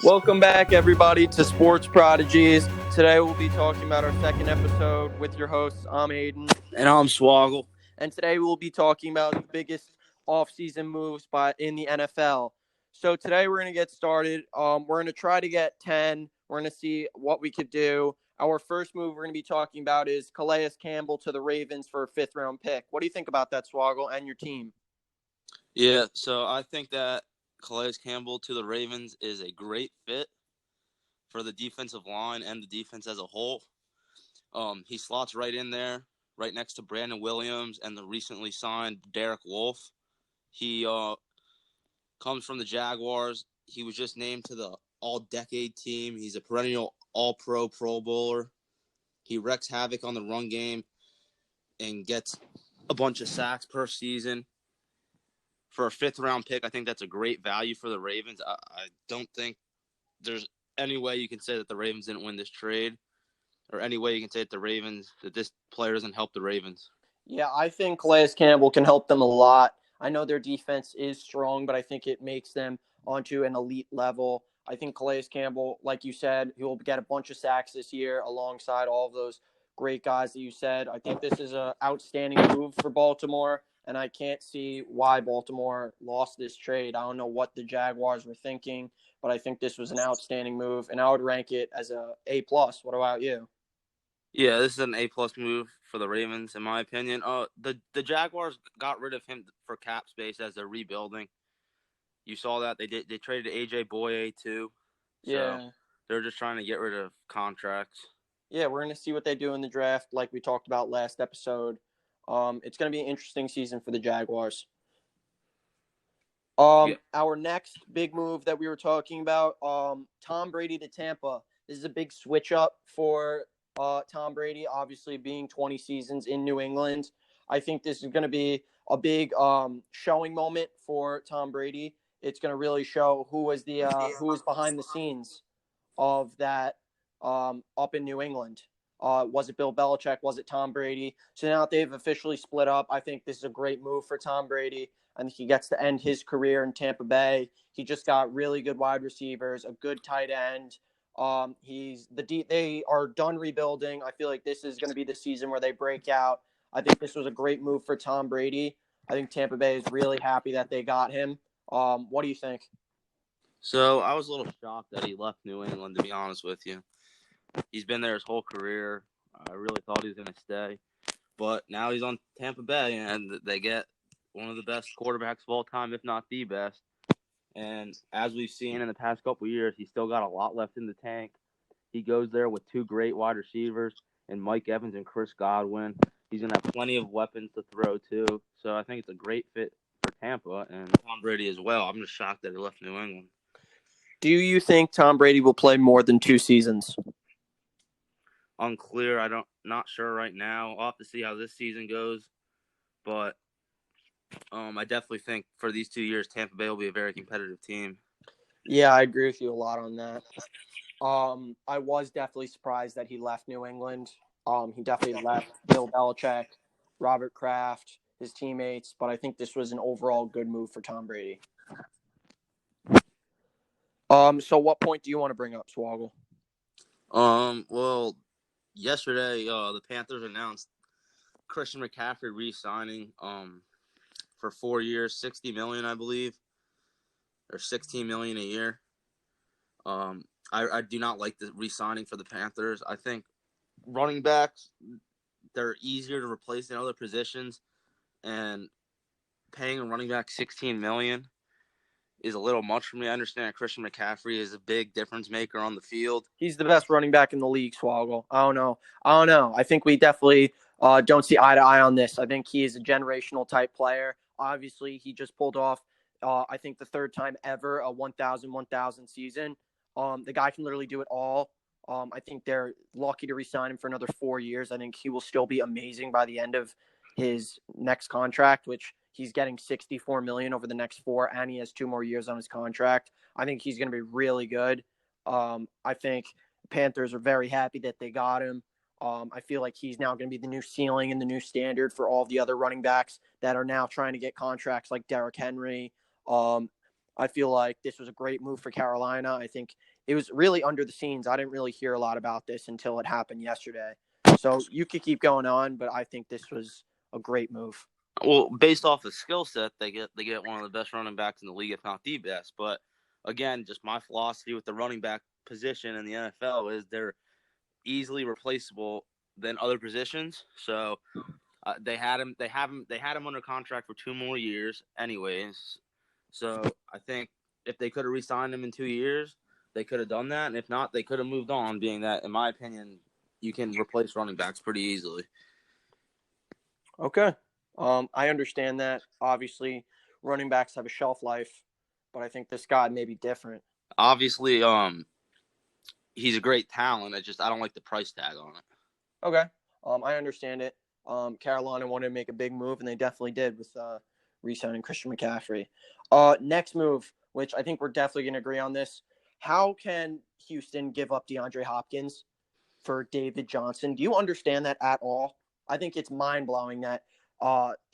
Welcome back, everybody, to Sports Prodigies. Today we'll be talking about our second episode with your hosts. I'm Aiden. And I'm Swoggle. And today we'll be talking about the biggest offseason moves in the NFL. So today we're going to get started. We're going to try to get 10. We're going to see what we could do. Our first move we're going to be talking about is Calais Campbell to the Ravens for a fifth-round pick. What do you think about that, Swoggle, and your team? Yeah, so I think that Calais Campbell to the Ravens is a great fit for the defensive line and the defense as a whole. He slots right in there, right next to Brandon Williams and the recently signed Derek Wolfe. He comes from the Jaguars. He was just named to the all-decade team. He's a perennial all-pro Pro Bowler. He wreaks havoc on the run game and gets a bunch of sacks per season. For a fifth-round pick, I think that's a great value for the Ravens. I don't think there's any way you can say that the Ravens didn't win this trade, or any way you can say that this player doesn't help the Ravens. Yeah, I think Calais Campbell can help them a lot. I know their defense is strong, but I think it makes them onto an elite level. I think Calais Campbell, like you said, he will get a bunch of sacks this year alongside all of those great guys that you said. I think this is an outstanding move for Baltimore, and I can't see why Baltimore lost this trade. I don't know what the Jaguars were thinking, but I think this was an outstanding move, and I would rank it as a A+. What about you? Yeah, this is an A+ move for the Ravens, in my opinion. The Jaguars got rid of him for cap space as they're rebuilding. You saw that they traded AJ Boye too. So Yeah. they're just trying to get rid of contracts. Yeah, we're going to see what they do in the draft, like we talked about last episode. It's going to be an interesting season for the Jaguars. Our next big move that we were talking about, Tom Brady to Tampa. This is a big switch up for Tom Brady, obviously being 20 seasons in New England. I think this is going to be a big showing moment for Tom Brady. It's going to really show who was behind the scenes of that up in New England. Was it Bill Belichick? Was it Tom Brady? So now that they've officially split up, I think this is a great move for Tom Brady. I think he gets to end his career in Tampa Bay. He just got really good wide receivers, a good tight end. They are done rebuilding. I feel like this is going to be the season where they break out. I think this was a great move for Tom Brady. I think Tampa Bay is really happy that they got him. What do you think? So I was a little shocked that he left New England, to be honest with you. He's been there his whole career. I really thought he was going to stay. But now he's on Tampa Bay, and they get one of the best quarterbacks of all time, if not the best. And as we've seen in the past couple of years, he's still got a lot left in the tank. He goes there with two great wide receivers, and Mike Evans and Chris Godwin. He's going to have plenty of weapons to throw, too. So I think it's a great fit for Tampa and Tom Brady as well. I'm just shocked that he left New England. Do you think Tom Brady will play more than 2 seasons? Unclear. Not sure right now. I'll have to see how this season goes. But I definitely think for these 2 years, Tampa Bay will be a very competitive team. Yeah, I agree with you a lot on that. I was definitely surprised that he left New England. He definitely left Bill Belichick, Robert Kraft, his teammates, but I think this was an overall good move for Tom Brady. So what point do you want to bring up, Swoggle? Well, yesterday, the Panthers announced Christian McCaffrey re-signing for 4 years, $60 million, I believe, or $16 million a year. I do not like the re-signing for the Panthers. I think running backs, they're easier to replace than other positions, and paying a running back $16 million is a little much for me. I understand Christian McCaffrey is a big difference maker on the field. He's the best running back in the league, Swoggle. I don't know. I think we definitely don't see eye to eye on this. I think he is a generational type player. Obviously, he just pulled off, I think, the third time ever a 1,000 season. The guy can literally do it all. I think they're lucky to re-sign him for another 4 years. I think he will still be amazing by the end of his next contract, which he's getting $64 million over the next 4, and he has 2 more years on his contract. I think he's going to be really good. I think Panthers are very happy that they got him. I feel like he's now going to be the new ceiling and the new standard for all the other running backs that are now trying to get contracts like Derrick Henry, I feel like this was a great move for Carolina. I think it was really under the scenes. I didn't really hear a lot about this until it happened yesterday. So you could keep going on, but I think this was a great move. Well, based off the skill set, they get one of the best running backs in the league, if not the best. But again, just my philosophy with the running back position in the NFL is they're easily replaceable than other positions. So they had him. They had him under contract for 2 more years, anyways. So I think if they could have re-signed him in 2 years, they could have done that. And if not, they could have moved on. Being that, in my opinion, you can replace running backs pretty easily. Okay. I understand that. Obviously, running backs have a shelf life, but I think this guy may be different. Obviously, he's a great talent. I don't like the price tag on it. Okay. I understand it. Carolina wanted to make a big move, and they definitely did with re-signing Christian McCaffrey. Next move, which I think we're definitely going to agree on this. How can Houston give up DeAndre Hopkins for David Johnson? Do you understand that at all? I think it's mind-blowing that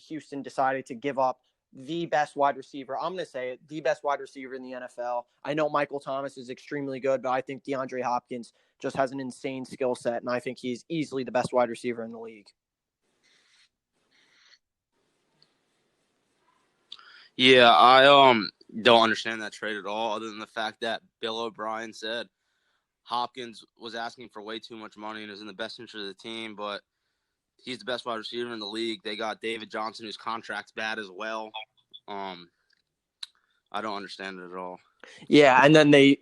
Houston decided to give up the best wide receiver. I'm going to say it, the best wide receiver in the NFL. I know Michael Thomas is extremely good, but I think DeAndre Hopkins just has an insane skill set, and I think he's easily the best wide receiver in the league. Yeah, I don't understand that trade at all, other than the fact that Bill O'Brien said Hopkins was asking for way too much money and is in the best interest of the team, but he's the best wide receiver in the league. They got David Johnson, whose contract's bad as well. I don't understand it at all. Yeah, and then they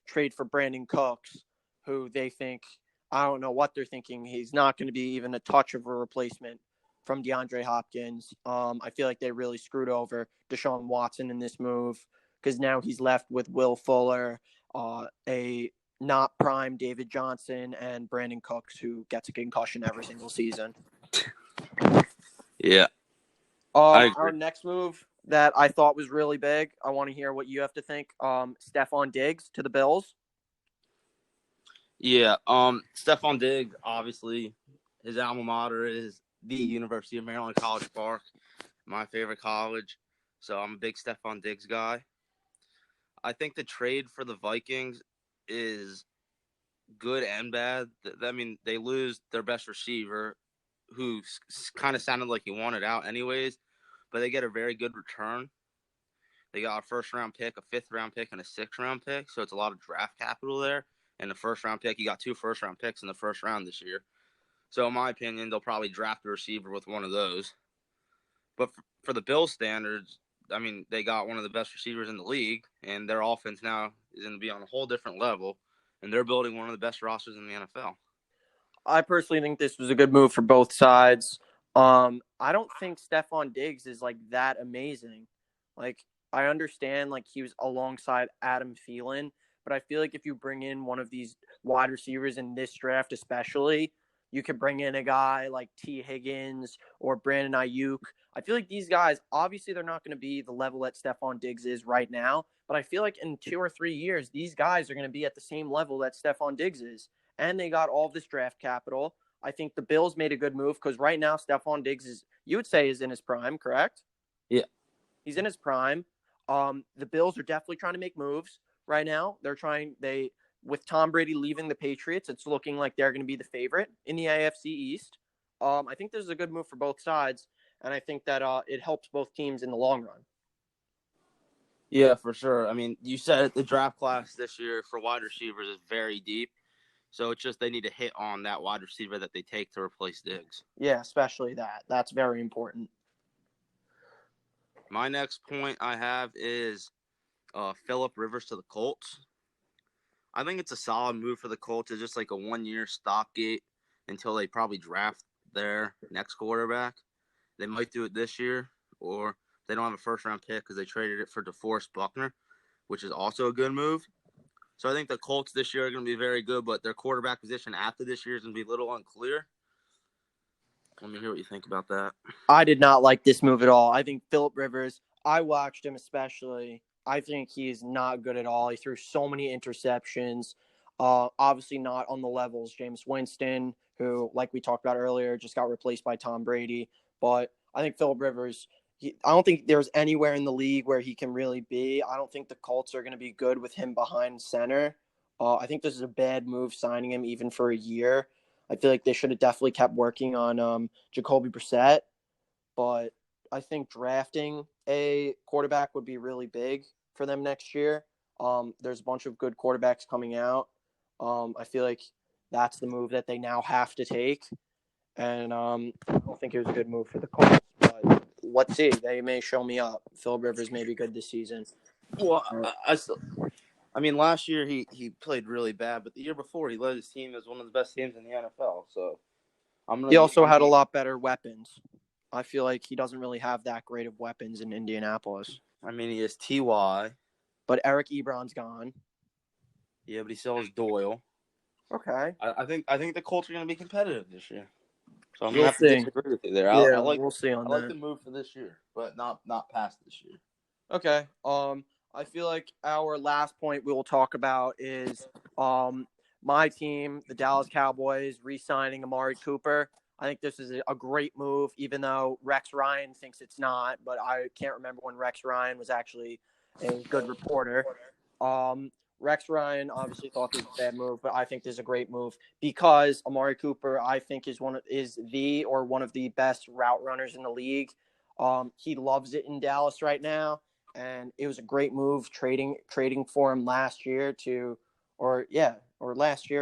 trade for Brandon Cooks, who they think, I don't know what they're thinking. He's not going to be even a touch of a replacement from DeAndre Hopkins. I feel like they really screwed over Deshaun Watson in this move because now he's left with Will Fuller, a not prime David Johnson, and Brandon Cooks, who gets a concussion every single season. Yeah. Our next move that I thought was really big, I want to hear what you have to think. Stephon Diggs to the Bills. Yeah. Stephon Diggs, obviously, his alma mater is the University of Maryland College Park, my favorite college. So I'm a big Stephon Diggs guy. I think the trade for the Vikings is good and bad. I mean, they lose their best receiver, who kind of sounded like he wanted out anyways, but they get a very good return. They got a first-round pick, a fifth-round pick, and a sixth-round pick, so it's a lot of draft capital there. And the first-round pick, you got 2 first-round picks in the first round this year. So in my opinion, they'll probably draft a receiver with one of those. But for the Bills standards, I mean, they got one of the best receivers in the league, and their offense now is going to be on a whole different level, and they're building one of the best rosters in the NFL. I personally think this was a good move for both sides. I don't think Stephon Diggs is like that amazing. Like, I understand like he was alongside Adam Thielen, but I feel like if you bring in one of these wide receivers in this draft, especially, you could bring in a guy like T. Higgins or Brandon Ayuk. I feel like these guys, obviously, they're not going to be the level that Stephon Diggs is right now, but I feel like in 2 or 3 years, these guys are going to be at the same level that Stephon Diggs is. And they got all of this draft capital. I think the Bills made a good move because right now Stephon Diggs is, you would say, is in his prime, correct? Yeah. He's in his prime. The Bills are definitely trying to make moves right now. With Tom Brady leaving the Patriots, it's looking like they're going to be the favorite in the AFC East. I think this is a good move for both sides, and I think that it helps both teams in the long run. Yeah, for sure. I mean, you said the draft class this year for wide receivers is very deep. So it's just they need to hit on that wide receiver that they take to replace Diggs. Yeah, especially that. That's very important. My next point I have is Phillip Rivers to the Colts. I think it's a solid move for the Colts. It's just like a 1-year stopgate until they probably draft their next quarterback. They might do it this year, or they don't have a first-round pick because they traded it for DeForest Buckner, which is also a good move. So I think the Colts this year are going to be very good, but their quarterback position after this year is going to be a little unclear. Let me hear what you think about that. I did not like this move at all. I think Phillip Rivers, I watched him especially. I think he is not good at all. He threw so many interceptions. Obviously not on the levels James Winston, who, like we talked about earlier, just got replaced by Tom Brady. But I think Phillip Rivers I don't think there's anywhere in the league where he can really be. I don't think the Colts are going to be good with him behind center. I think this is a bad move signing him even for a year. I feel like they should have definitely kept working on Jacoby Brissett, but I think drafting a quarterback would be really big for them next year. There's a bunch of good quarterbacks coming out. I feel like that's the move that they now have to take. And I don't think it was a good move for the Colts, but let's see. They may show me up. Phil Rivers may be good this season. Well, I mean, last year he played really bad, but the year before he led his team as one of the best teams in the NFL. So He also had a lot better weapons. I feel like he doesn't really have that great of weapons in Indianapolis. I mean, he has Ty, but Eric Ebron's gone. Yeah, but he still has Doyle. Okay. I think the Colts are going to be competitive this year. So I'm We'll going to have to disagree with you there. Yeah, we'll see on that. I like the move for this year, but not past this year. Okay. I feel like our last point we will talk about is my team, the Dallas Cowboys, re-signing Amari Cooper. I think this is a great move, even though Rex Ryan thinks it's not. But I can't remember when Rex Ryan was actually a good reporter. Rex Ryan obviously thought this was a bad move, but I think this is a great move because Amari Cooper, I think, is one of the best route runners in the league. He loves it in Dallas right now, and it was a great move trading for him last year or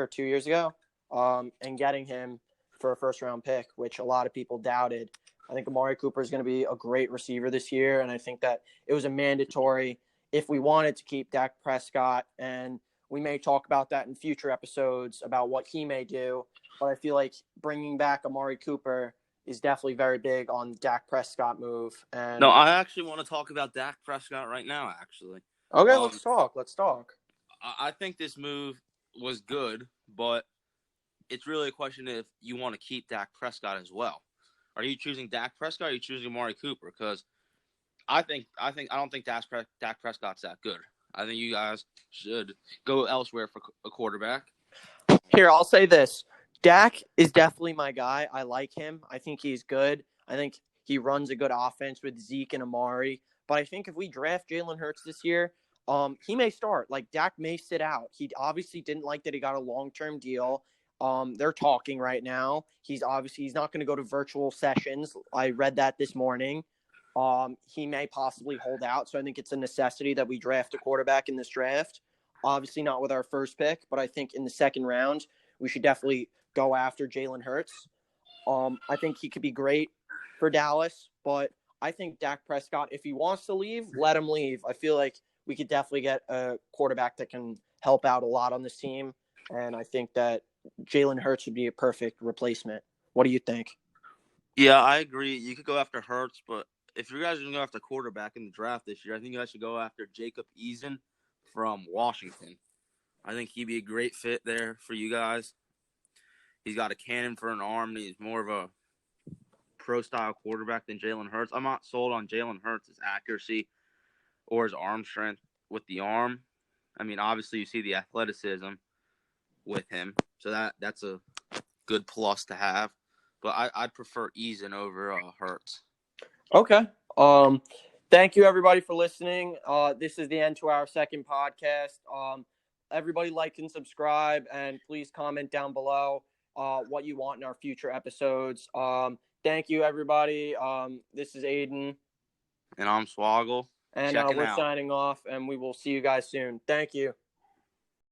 2 years ago, and getting him for a first-round pick, which a lot of people doubted. I think Amari Cooper is going to be a great receiver this year, and I think that it was a mandatory if we wanted to keep Dak Prescott, and we may talk about that in future episodes about what he may do, but I feel like bringing back Amari Cooper is definitely very big on Dak Prescott move. And no, I actually want to talk about Dak Prescott right now, actually. Okay, let's talk. I think this move was good, but it's really a question if you want to keep Dak Prescott as well. Are you choosing Dak Prescott or are you choosing Amari Cooper? Because I don't think Dak Prescott's that good. I think you guys should go elsewhere for a quarterback. Here, I'll say this. Dak is definitely my guy. I like him. I think he's good. I think he runs a good offense with Zeke and Amari. But I think if we draft Jalen Hurts this year, he may start. Like, Dak may sit out. He obviously didn't like that he got a long-term deal. They're talking right now. He's not going to go to virtual sessions. I read that this morning. He may possibly hold out. So I think it's a necessity that we draft a quarterback in this draft. Obviously not with our first pick, but I think in the second round, we should definitely go after Jalen Hurts. I think he could be great for Dallas, but I think Dak Prescott, if he wants to leave, let him leave. I feel like we could definitely get a quarterback that can help out a lot on this team. And I think that Jalen Hurts would be a perfect replacement. What do you think? Yeah, I agree. You could go after Hurts, but if you guys are going to go after quarterback in the draft this year, I think you guys should go after Jacob Eason from Washington. I think he'd be a great fit there for you guys. He's got a cannon for an arm. And he's more of a pro-style quarterback than Jalen Hurts. I'm not sold on Jalen Hurts' accuracy or his arm strength with the arm. I mean, obviously you see the athleticism with him, so that's a good plus to have. But I'd prefer Eason over Hurts. Okay. Thank you everybody for listening. This is the end to our second podcast. Everybody like and subscribe, and please comment down below what you want in our future episodes. Thank you everybody. This is Aiden. And I'm Swoggle. And we're signing off, and we will see you guys soon. Thank you.